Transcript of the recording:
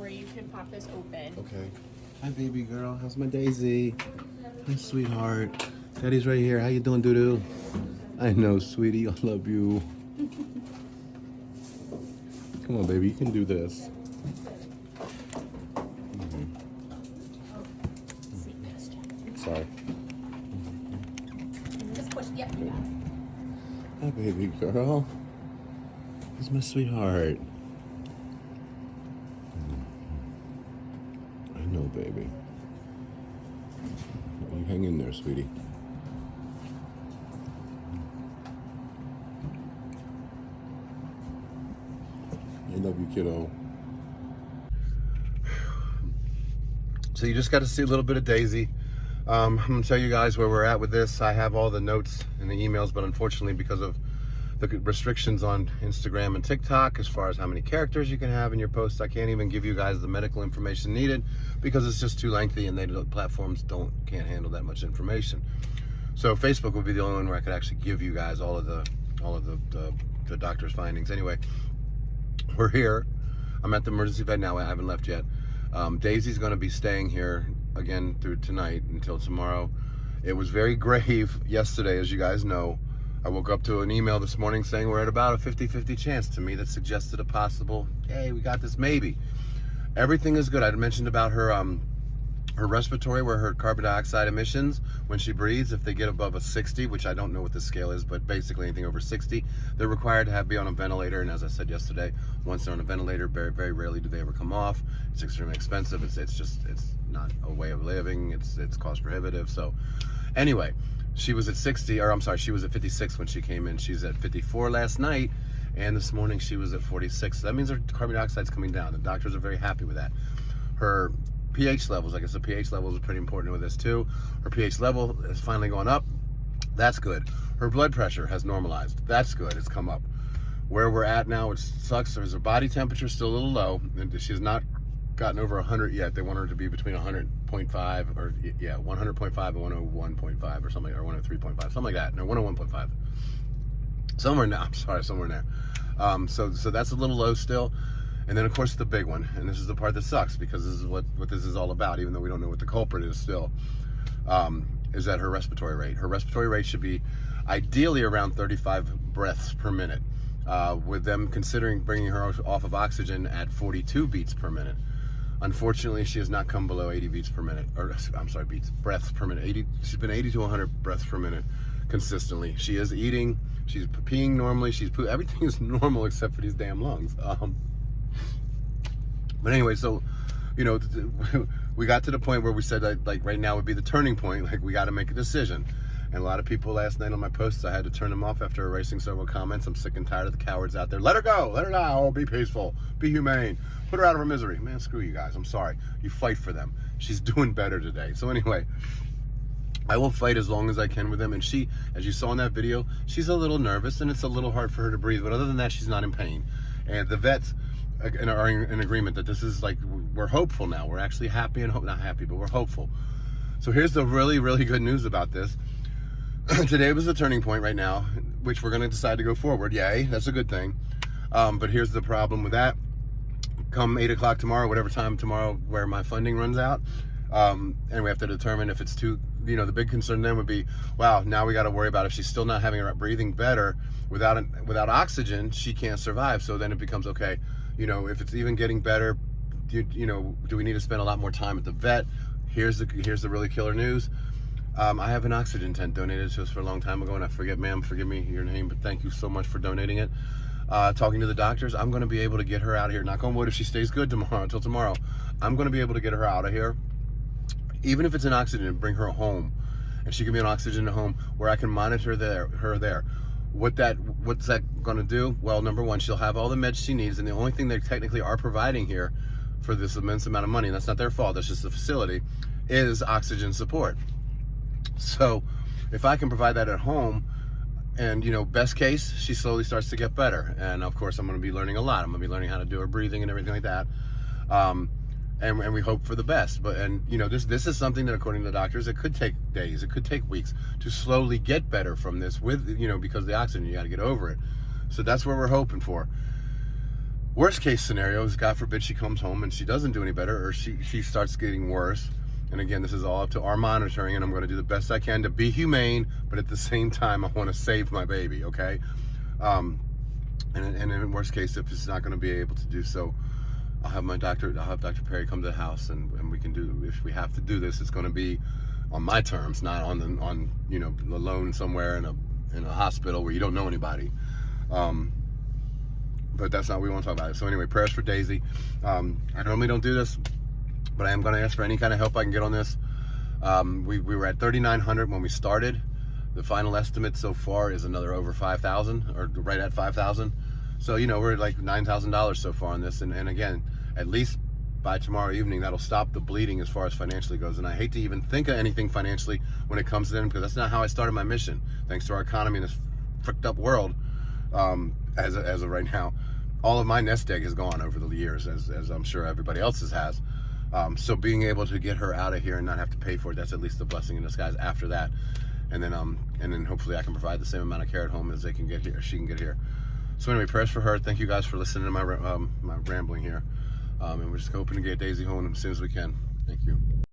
where you can pop this open. Okay. Hi, baby girl. How's my Daisy? Hi, sweetheart. Daddy's right here. How you doing, doo-doo? I know, sweetie. I love you. Come on, baby. You can do this. Sorry. Just push. Yep, you got it. Hi, baby girl. He's my sweetheart. I know, baby. You hang in there, sweetie. I love you, kiddo. So you just got to see a little bit of Daisy. I'm going to tell you guys where we're at with this. I have all the notes and the emails, but unfortunately because of the restrictions on Instagram and TikTok as far as how many characters you can have in your posts, I can't even give you guys the medical information needed because it's just too lengthy and the platforms can't handle that much information. So Facebook would be the only one where I could actually give you guys all of the doctor's findings. Anyway, we're here. I'm at the emergency vet now. I haven't left yet. Daisy's going to be staying here again through tonight until tomorrow. It was very grave yesterday, as you guys know. I woke up to an email this morning saying we're at about a 50-50 chance. To me, that suggested a possible, hey, we got this maybe. Everything is good. I mentioned about her respiratory, where her carbon dioxide emissions, when she breathes, if they get above a 60, which I don't know what the scale is, but basically anything over 60, they're required to be on a ventilator. And as I said yesterday, once they're on a ventilator, very, very rarely do they ever come off. It's extremely expensive. It's not a way of living. It's cost prohibitive. So anyway, she was at 60, or I'm sorry, she was at 56 when she came in. She's at 54 last night, and this morning she was at 46. So that means her carbon dioxide's coming down. The doctors are very happy with that. Her pH levels, I guess the pH levels are pretty important with this too. Her pH level is finally going up. That's good. Her blood pressure has normalized. That's good. It's come up. Where we're at now, which sucks, is her body temperature still a little low. And she has not gotten over 100 yet. They want her to be between 100.5 or 100.5 and 101.5 or something, or 103.5, something like that. No, 101.5. Somewhere in there. I'm sorry, somewhere in there. So that's a little low still. And then of course the big one, and this is the part that sucks because this is what this is all about, even though we don't know what the culprit is still, is that her respiratory rate. Her respiratory rate should be ideally around 35 breaths per minute, with them considering bringing her off of oxygen at 42 beats per minute. Unfortunately, she has not come below 80 beats per minute, or I'm sorry, breaths per minute. She's been 80 to 100 breaths per minute consistently. She is eating, she's peeing normally, everything is normal except for these damn lungs. But anyway, so, you know, we got to the point where we said that, like, right now would be the turning point. Like, we got to make a decision. And a lot of people last night on my posts, I had to turn them off after erasing several comments. I'm sick and tired of the cowards out there. Let her go. Let her die. Oh, be peaceful. Be humane. Put her out of her misery. Man, screw you guys. I'm sorry. You fight for them. She's doing better today. So anyway, I will fight as long as I can with them. And she, as you saw in that video, she's a little nervous and it's a little hard for her to breathe. But other than that, she's not in pain. And the vets are in agreement that this is, like, we're hopeful now. We're actually happy and not happy, but we're hopeful. So here's the really, really good news about this. Today was the turning point right now, which we're going to decide to go forward. Yay, that's a good thing. But here's the problem with that. Come 8 o'clock tomorrow, whatever time tomorrow where my funding runs out, and we have to determine if it's too, you know, the big concern then would be, wow, now we got to worry about if she's still not having her breathing better without oxygen, she can't survive. So then it becomes, okay, you know, if it's even getting better, you know, do we need to spend a lot more time at the vet? Here's the really killer news. I have an oxygen tent donated to us for a long time ago, and I forget, ma'am, forgive me your name, but thank you so much for donating it. Talking to the doctors, I'm going to be able to get her out of here. Knock on wood, if she stays good tomorrow, until tomorrow, I'm going to be able to get her out of here, even if it's an oxygen, and bring her home, and she can be on oxygen at home where I can monitor her there. What's that going to do? Well, number one, she'll have all the meds she needs, and the only thing they technically are providing here for this immense amount of money, and that's not their fault, that's just the facility, is oxygen support. So if I can provide that at home, and, you know, best case, she slowly starts to get better. And of course, I'm going to be learning a lot. I'm going to be learning how to do her breathing and everything like that. And we hope for the best. And you know, this is something that, according to the doctors, it could take days, it could take weeks to slowly get better from this, with, you know, because of the oxygen, you got to get over it. So that's what we're hoping for. Worst case scenario is, God forbid, she comes home and she doesn't do any better, or she starts getting worse. And again, this is all up to our monitoring, and I'm going to do the best I can to be humane, but at the same time, I want to save my baby, okay? And in worst case, if it's not going to be able to do so, I'll have Dr. Perry come to the house, and we can do, if we have to do this, it's going to be on my terms, not on you know, alone somewhere in a hospital where you don't know anybody. But that's not what we want to talk about. So anyway, prayers for Daisy. I normally don't do this, but I am going to ask for any kind of help I can get on this. We were at 3,900 when we started. The final estimate so far is another over 5,000, or right at 5,000. So, you know, we're at like $9,000 so far on this. And again, at least by tomorrow evening, that'll stop the bleeding as far as financially goes. And I hate to even think of anything financially when it comes to them, because that's not how I started my mission. Thanks to our economy in this fricked up world, as of right now, all of my nest egg has gone over the years, as I'm sure everybody else's has. So being able to get her out of here and not have to pay for it, that's at least a blessing in disguise after that. And then hopefully I can provide the same amount of care at home as they can get here, she can get here. So anyway, prayers for her. Thank you guys for listening to my rambling here. And we're just hoping to get Daisy home as soon as we can. Thank you.